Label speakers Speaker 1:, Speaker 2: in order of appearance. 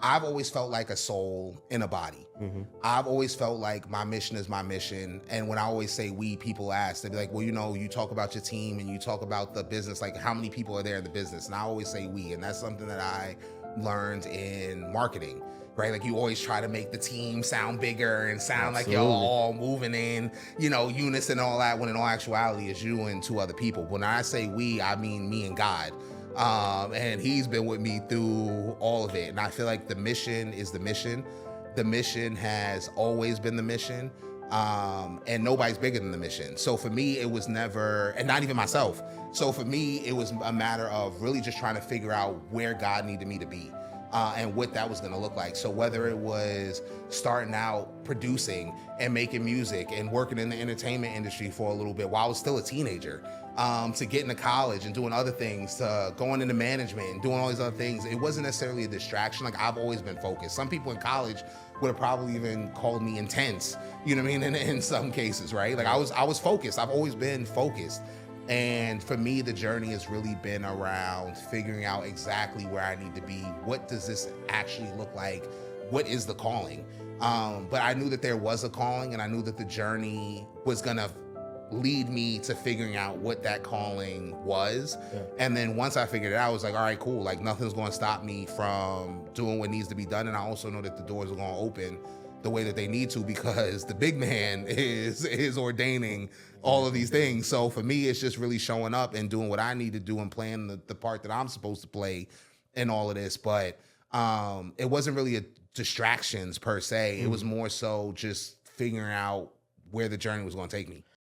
Speaker 1: I've always felt like a soul in a body.
Speaker 2: Mhm.
Speaker 1: I've always felt like my mission is my mission. And when I always say we, people ask, they'd be like, well, you talk about your team and you talk about the business, like how many people are there in the business? And I always say we. And that's something that I learned in marketing, right? Like you always try to make the team sound bigger and sound like y'all
Speaker 2: Absolutely.
Speaker 1: all moving in, unison and all that, when in all actuality it's you and two other people. When I say we, I mean me and God. And he's been with me through all of it. And I feel like the mission is the mission. The mission has always been the mission. And nobody's bigger than the mission. So for me, it was never, and not even myself. So for me, it was a matter of really just trying to figure out where God needed me to be. And what that was going to look like. So whether it was starting out producing and making music and working in the entertainment industry for a little bit while I was still a teenager, to getting to college and doing other things, to going into management and doing all these other things, it wasn't necessarily a distraction. Like I've always been focused. Some people in college would have probably even called me intense, you know what I mean? In some cases, right? Like I was focused. I've always been focused. And for me, the journey has really been around figuring out exactly where I need to be. What does this actually look like? What is the calling? But I knew that there was a calling, and I knew that the journey was gonna lead me to figuring out what that calling was.
Speaker 2: Yeah.
Speaker 1: And then once I figured it out, I was like, all right, cool. Like nothing's gonna stop me from doing what needs to be done. And I also know that the doors are gonna open the way that they need to, because the big man is ordaining all of these things. So for me, it's just really showing up and doing what I need to do and playing the part that I'm supposed to play in all of this. But it wasn't really a distractions per se. It was
Speaker 2: Mhm.
Speaker 1: more so just figuring out where the journey was going to take me.